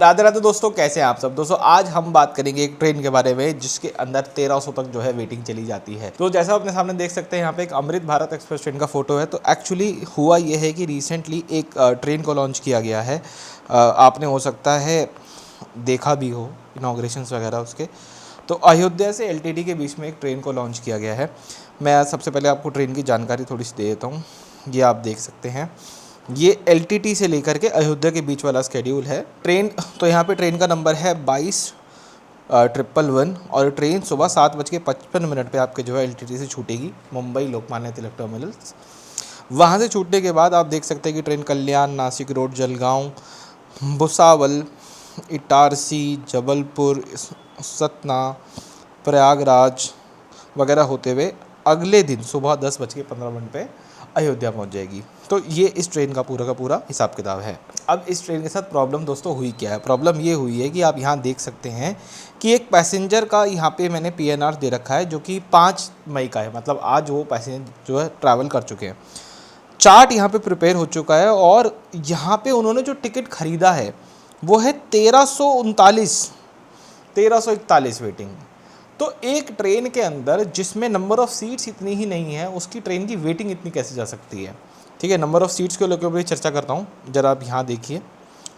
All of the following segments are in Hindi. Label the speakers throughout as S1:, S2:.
S1: राधे राधे दोस्तों, कैसे हैं आप सब। दोस्तों आज हम बात करेंगे एक ट्रेन के बारे में जिसके अंदर 1300 तक जो है वेटिंग चली जाती है। तो जैसा आप अपने सामने देख सकते हैं, यहाँ पे एक अमृत भारत एक्सप्रेस ट्रेन का फोटो है। तो एक्चुअली हुआ ये है कि रिसेंटली एक ट्रेन को लॉन्च किया गया है। आपने हो सकता है देखा भी हो इनाग्रेशंस वगैरह उसके। तो अयोध्या से एलटीटी के बीच में एक ट्रेन को लॉन्च किया गया है। मैं सबसे पहले आपको ट्रेन की जानकारी थोड़ी सी दे देता हूँ। ये आप देख सकते हैं, ये एलटीटी से लेकर के अयोध्या के बीच वाला स्केड्यूल है ट्रेन। तो यहाँ पे ट्रेन का नंबर है 22,111 और ट्रेन सुबह 7:55 पे आपके जो है एलटीटी से छूटेगी मुंबई लोकमान्य तिलक टर्मिनल्स। वहाँ से छूटने के बाद आप देख सकते हैं कि ट्रेन कल्याण, नासिक रोड, जलगांव, भुसावल, इटारसी, जबलपुर, सतना, प्रयागराज वगैरह होते हुए अगले दिन सुबह 10:15 पे अयोध्या पहुंच जाएगी। तो ये इस ट्रेन का पूरा हिसाब किताब है। अब इस ट्रेन के साथ प्रॉब्लम दोस्तों हुई क्या है। प्रॉब्लम ये हुई है कि आप यहाँ देख सकते हैं कि एक पैसेंजर का यहाँ पे मैंने पीएनआर दे रखा है जो कि 5 मई का है। मतलब आज वो पैसेंजर जो है ट्रैवल कर चुके हैं। चार्ट यहाँ पे प्रिपेयर हो चुका है और यहाँ पे उन्होंने जो टिकट ख़रीदा है वो है 1341 वेटिंग। तो एक ट्रेन के अंदर जिसमें नंबर ऑफ़ सीट्स इतनी ही नहीं है, उसकी ट्रेन की वेटिंग इतनी कैसे जा सकती है। ठीक है, नंबर ऑफ़ सीट्स के लेकर भी चर्चा करता हूँ। ज़रा आप यहाँ देखिए,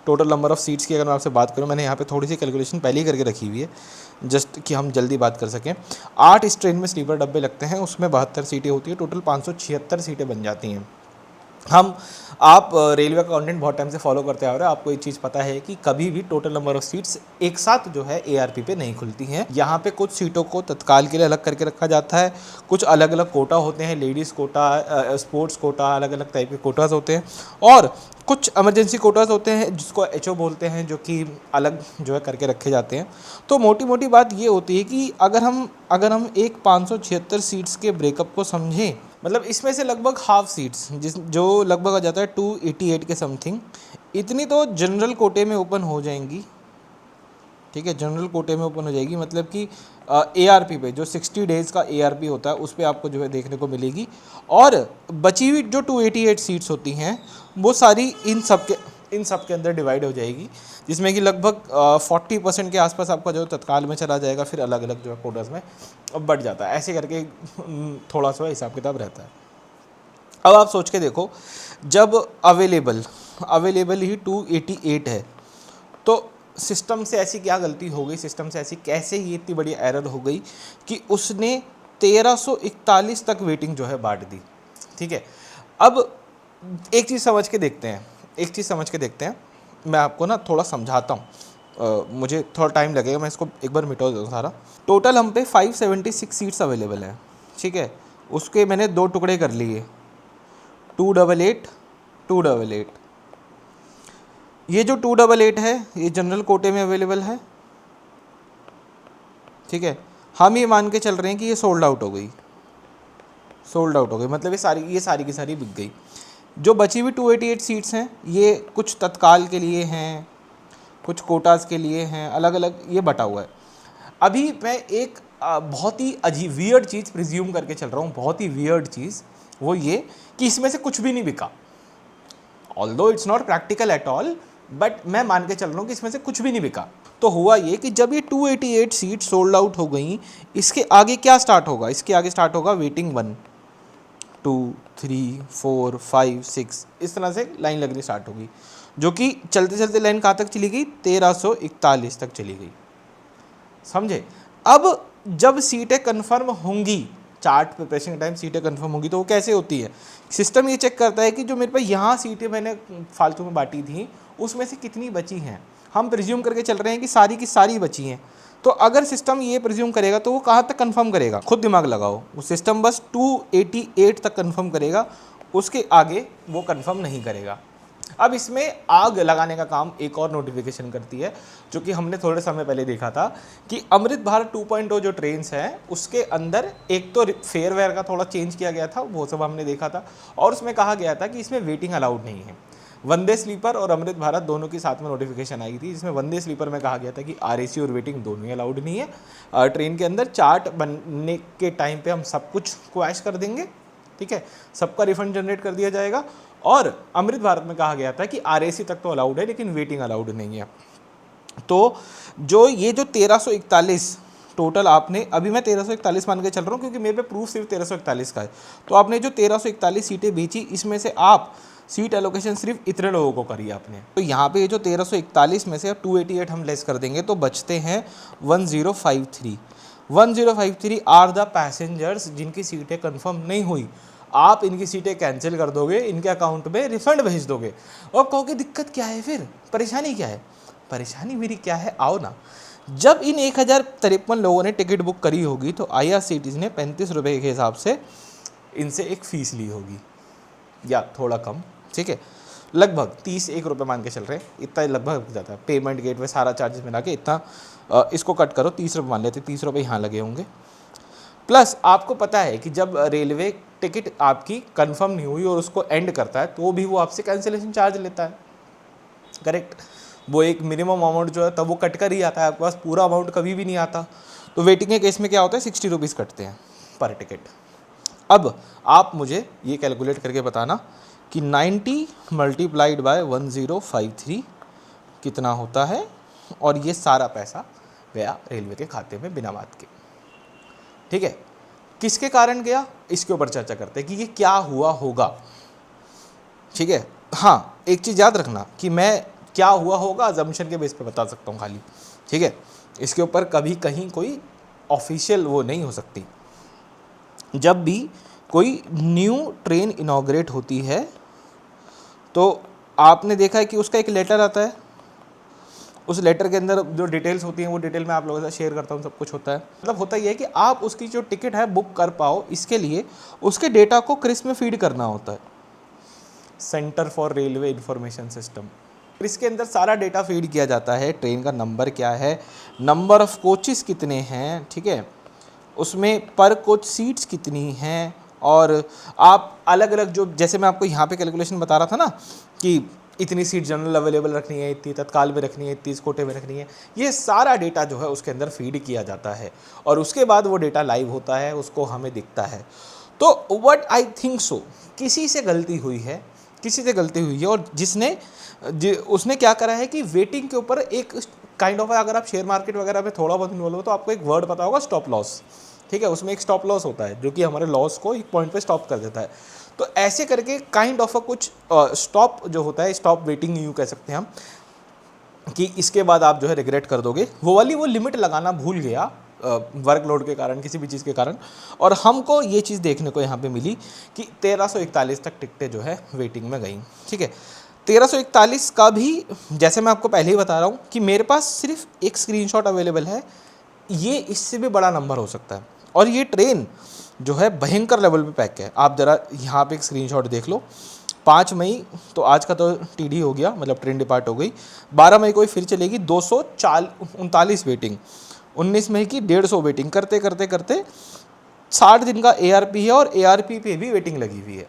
S1: टोटल नंबर ऑफ़ सीट्स की अगर मैं आपसे बात करूँ, मैंने यहाँ पे थोड़ी सी कैलकुलेशन पहले ही करके रखी हुई है जस्ट कि हम जल्दी बात कर सकें। 8 इस ट्रेन में स्लीपर डब्बे लगते हैं, उसमें 72 सीटें होती है, टोटल 576 सीटें बन जाती हैं। आप रेलवे का कंटेंट बहुत टाइम से फॉलो करते आ रहे हो, आपको एक चीज़ पता है कि कभी भी टोटल नंबर ऑफ़ सीट्स एक साथ जो है एआरपी पे नहीं खुलती हैं। यहाँ पे कुछ सीटों को तत्काल के लिए अलग करके रखा जाता है, कुछ अलग अलग कोटा होते हैं, लेडीज़ कोटा, स्पोर्ट्स कोटा, अलग अलग टाइप के कोटाज होते हैं और कुछ इमरजेंसी कोटाज होते हैं जिसको एचओ बोलते हैं, जो कि अलग जो है करके रखे जाते हैं। तो मोटी मोटी बात ये होती है कि अगर हम एक 576 सीट्स के ब्रेकअप को समझें, मतलब इसमें से लगभग हाफ सीट्स जो लगभग आ जाता है 288 के समथिंग, इतनी तो जनरल कोटे में ओपन हो जाएंगी। ठीक है, जनरल कोटे में ओपन हो जाएगी, मतलब कि एआरपी पे जो 60 डेज़ का एआरपी होता है उस पर आपको जो है देखने को मिलेगी। और बची हुई जो 288 सीट्स होती हैं वो सारी इन सब के अंदर डिवाइड हो जाएगी, जिसमें कि लगभग 40% के आसपास आपका जो तत्काल में चला जाएगा, फिर अलग अलग जो है कोटास में बढ़ जाता है। ऐसे करके थोड़ा सा हिसाब किताब रहता है। अब आप सोच के देखो, जब अवेलेबल ही 288 है, तो सिस्टम से ऐसी क्या गलती हो गई, सिस्टम से ऐसी कैसे ये इतनी बड़ी एरर हो गई कि उसने 1341 तक वेटिंग जो है बांट दी। ठीक है, अब एक चीज़ समझ के देखते हैं, मैं आपको ना थोड़ा समझाता हूँ। मुझे थोड़ा टाइम लगेगा, मैं इसको एक बार मिटा देता हूँ सारा। टोटल हम पे 576 सीट्स अवेलेबल हैं। ठीक है, उसके मैंने 2 टुकड़े कर लिए, 288, 288। ये जो 288 है ये जनरल कोटे में अवेलेबल है। ठीक है, हम ये मान के चल रहे हैं कि ये सोल्ड आउट हो गई, मतलब ये सारी की सारी बिक गई। जो बची हुई 288 सीट्स हैं ये कुछ तत्काल के लिए हैं, कुछ कोटास के लिए हैं, अलग अलग ये बटा हुआ है। अभी मैं एक बहुत ही अजीब वियर्ड चीज़ प्रिज्यूम करके चल रहा हूँ, बहुत ही वियर्ड चीज़, वो ये कि इसमें से कुछ भी नहीं बिका। Although it's not practical at all, but मैं मान के चल रहा हूँ कि इसमें से कुछ भी नहीं बिका। तो हुआ ये कि जब ये 288 सीट सोल्ड आउट हो गई, इसके आगे क्या स्टार्ट होगा, इसके आगे स्टार्ट होगा वेटिंग 1, 2, 3, 4, 5, 6, इस तरह से लाइन लगनी स्टार्ट होगी, जो कि चलते चलते लाइन कहाँ तक चली गई, 1341 तक चली गई। समझे। अब जब सीटें कन्फर्म होंगी, चार्ट प्रिपरेशन के टाइम सीटें कन्फर्म होंगी, तो वो कैसे होती है, सिस्टम ये चेक करता है कि जो मेरे पास यहाँ सीटें मैंने फालतू में बांटी थी उसमें से कितनी बची हैं। हम प्रिज्यूम करके चल रहे हैं कि सारी की सारी बची हैं। तो अगर सिस्टम ये प्रिज्यूम करेगा तो वो कहाँ तक कंफर्म करेगा, खुद दिमाग लगाओ। वो सिस्टम बस 288 तक कंफर्म करेगा, उसके आगे वो कंफर्म नहीं करेगा। अब इसमें आग लगाने का काम एक और नोटिफिकेशन करती है, जो कि हमने थोड़े समय पहले देखा था कि अमृत भारत 2.0 जो ट्रेन्स हैं उसके अंदर एक तो फेयरवेयर का थोड़ा चेंज किया गया था, वो सब हमने देखा था। और उसमें कहा गया था कि इसमें वेटिंग अलाउड नहीं है। वंदे स्लीपर और अमृत भारत दोनों की साथ में नोटिफिकेशन आई थी, जिसमें वंदे स्लीपर में कहा गया था कि आरएसी और वेटिंग दोनों ही अलाउड नहीं है। ट्रेन के अंदर चार्ट बनने के टाइम पे हम सब कुछ क्वैश कर देंगे, ठीक है, सबका रिफंड जनरेट कर दिया जाएगा। और अमृत भारत में कहा गया था कि आरएसी तक तो अलाउड है लेकिन वेटिंग अलाउड नहीं है। तो जो ये जो 1341 टोटल आपने, अभी मैं 1341 मान के चल रहा हूँ क्योंकि मेरे पे प्रूफ सिर्फ 1341 का है, तो आपने जो 1341 सीटें बेची इसमें से आप सीट एलोकेशन सिर्फ इतने लोगों को करी आपने। तो यहाँ पे ये जो 1341 में से 288 हम लेस कर देंगे तो बचते हैं 1053। 1053 आर द पैसेंजर्स जिनकी सीटें कंफर्म नहीं हुई। आप इनकी सीटें कैंसिल कर दोगे, इनके अकाउंट में रिफंड भेज दोगे और कहोगे दिक्कत क्या है, फिर परेशानी क्या है। परेशानी मेरी क्या है, आओ ना। जब इन 1053 लोगों ने टिकट बुक करी होगी तो IRCTC ने 35 रुपये के हिसाब से इनसे एक फ़ीस ली होगी या थोड़ा कम, ठीक है, लगभग 31 रुपये मान के चल रहे हैं, इतना लगभग जाता है। पेमेंट गेटवे सारा चार्जेस मिला के इतना, इसको कट करो 30 रुपये मान लेते, 30 रुपये यहाँ लगे होंगे। प्लस आपको पता है कि जब रेलवे टिकट आपकी कंफर्म नहीं हुई और उसको एंड करता है तो भी वो आपसे कैंसिलेशन चार्ज लेता है, करेक्ट। वो एक मिनिमम अमाउंट जो है तब वो कट कर ही आता है, आपके पास पूरा अमाउंट कभी भी नहीं आता। तो वेटिंग के केस में क्या होता है, 60 रुपीज़ कटते हैं पर टिकट। अब आप मुझे ये कैलकुलेट करके बताना कि 90 मल्टीप्लाइड बाय 1053 कितना होता है, और ये सारा पैसा गया रेलवे के खाते में बिना बात के, ठीक है। किसके कारण गया इसके ऊपर चर्चा करते हैं कि ये क्या हुआ होगा, ठीक है। हाँ, एक चीज़ याद रखना कि मैं क्या हुआ होगा अजम्पशन के बेस पे बता सकता हूँ खाली, ठीक है। इसके ऊपर कभी कहीं कोई ऑफिशियल वो नहीं हो सकती। जब भी कोई न्यू ट्रेन इनॉग्रेट होती है तो आपने देखा है कि उसका एक लेटर आता है, उस लेटर के अंदर जो डिटेल्स होती हैं वो डिटेल मैं आप लोगों से शेयर करता हूँ, सब कुछ होता है। मतलब होता ये है कि आप उसकी जो टिकट है बुक कर पाओ, इसके लिए उसके डेटा को क्रिस में फीड करना होता है, centre for railway information system. इसके अंदर सारा डेटा फीड किया जाता है, ट्रेन का नंबर क्या है, नंबर ऑफ कोचेस कितने हैं, ठीक है, उसमें पर कोच सीट्स कितनी हैं, और आप अलग अलग जो, जैसे मैं आपको यहाँ पे कैलकुलेशन बता रहा था ना कि इतनी सीट जनरल अवेलेबल रखनी है, इतनी तत्काल में रखनी है, इतनी इस कोटे में रखनी है, ये सारा डेटा जो है उसके अंदर फीड किया जाता है और उसके बाद वो डेटा लाइव होता है, उसको हमें दिखता है। तो व्हाट आई थिंक सो, किसी से गलती हुई है, किसी से गलती हुई है, और उसने क्या करा है कि वेटिंग के ऊपर एक काइंड ऑफ, अगर आप शेयर मार्केट वगैरह में थोड़ा बहुत इन्वॉल्व हो तो आपको एक वर्ड पता होगा, स्टॉप लॉस, ठीक है। उसमें एक स्टॉप लॉस होता है जो कि हमारे लॉस को एक पॉइंट पे स्टॉप कर देता है। तो ऐसे करके काइंड ऑफ कुछ स्टॉप जो होता है, स्टॉप वेटिंग यूँ कह सकते हैं हम, कि इसके बाद आप जो है रिग्रेट कर दोगे, वो लिमिट लगाना भूल गया वर्कलोड के कारण, किसी भी चीज़ के कारण, और हमको ये चीज़ देखने को यहाँ पे मिली कि 1341 तक टिकटें जो है वेटिंग में गई, ठीक है। 1341 का भी जैसे मैं आपको पहले ही बता रहा हूँ कि मेरे पास सिर्फ एक स्क्रीनशॉट अवेलेबल है, ये इससे भी बड़ा नंबर हो सकता है, और ये ट्रेन जो है भयंकर लेवल पे पैक है। आप ज़रा यहाँ पे एक स्क्रीनशॉट देख लो, 5 मई तो आज का तो TD हो गया, मतलब ट्रेन डिपार्ट हो गई। 12 मई को फिर चलेगी 239 वेटिंग, 19 मई की 150 वेटिंग, करते करते करते 60 दिन का ARP है, और ARP पे भी वेटिंग लगी हुई है,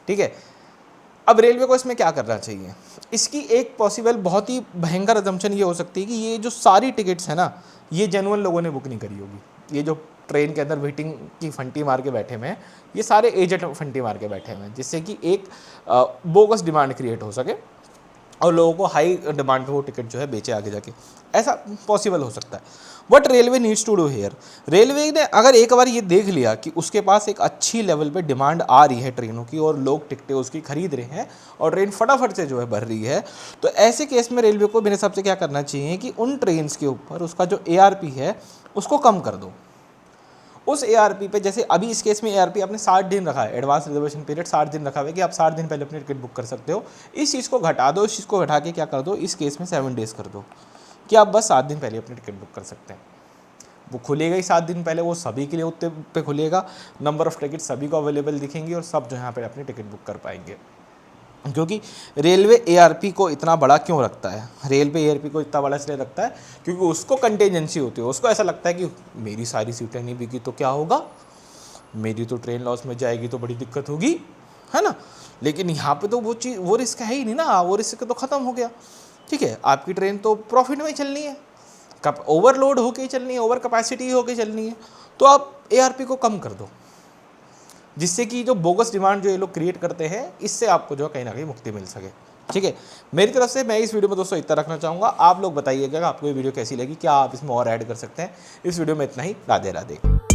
S1: ठीक है। अब रेलवे को इसमें क्या करना चाहिए, इसकी एक पॉसिबल बहुत ही भयंकर असम्पशन ये हो सकती है कि ये जो सारी टिकट्स हैं ना, ये जेन्युइन लोगों ने बुक नहीं करी होगी। ये जो ट्रेन के अंदर वेटिंग की फंटी मार के बैठे हुए हैं, ये सारे एजेंट फंटी मार के बैठे हुए हैं, जिससे कि एक बोगस डिमांड क्रिएट हो सके और लोगों को हाई डिमांड पे वो टिकट जो है बेचे आगे जाके, ऐसा पॉसिबल हो सकता है। What railway needs to do here, railway ने अगर एक बार ये देख लिया कि उसके पास एक अच्छी लेवल पे डिमांड आ रही है ट्रेनों की और लोग टिकटें उसकी खरीद रहे हैं और ट्रेन फटाफट से जो है भर रही है, तो ऐसे केस में रेलवे को मेरे हिसाब से क्या करना चाहिए कि उन ट्रेन्स के ऊपर उसका जो ARP है उसको कम कर दो। उस ARP पे, जैसे अभी इस केस में ARP आपने 60 दिन रखा है, एडवांस रिजर्वेशन पीरियड 60 दिन रखा हुआ है कि आप 60 दिन पहले अपनी टिकट बुक कर सकते हो। इस चीज़ को घटा दो, इस चीज़ को घटा के क्या कर दो, इस केस में 7 डेज़ कर दो कि आप बस 7 दिन पहले अपनी टिकट बुक कर सकते हैं। वो खुलेगा ही 7 दिन पहले, वो सभी के लिए उतने पे खुलेगा, नंबर ऑफ़ टिकट सभी को अवेलेबल दिखेंगी और सब जो यहाँ पर अपनी टिकट बुक कर पाएंगे। क्योंकि रेलवे ARP को इतना बड़ा क्यों रखता है, रेलवे ARP को इतना बड़ा इसलिए रखता है क्योंकि उसको कंटेंजेंसी होती है, उसको ऐसा लगता है कि मेरी सारी सीटें नहीं बिकी तो क्या होगा, मेरी तो ट्रेन लॉस में जाएगी तो बड़ी दिक्कत होगी, है ना। लेकिन यहाँ पे तो वो चीज़, वो रिस्क है ही नहीं ना, वो रिस्क तो ख़त्म हो गया, ठीक है। आपकी ट्रेन तो प्रॉफिट में ही चलनी है, कब ओवरलोड होके ही चलनी है, ओवर कैपेसिटी होके चलनी है, तो आप ARP को कम कर दो, जिससे कि जो बोगस डिमांड जो ये लोग क्रिएट करते हैं इससे आपको जो कहीं ना कहीं मुक्ति मिल सके। ठीक है, मेरी तरफ से मैं इस वीडियो में दोस्तों इतना रखना चाहूँगा। आप लोग बताइएगा कि आपको ये वीडियो कैसी लगी, क्या आप इसमें और ऐड कर सकते हैं। इस वीडियो में इतना ही। राधे राधे।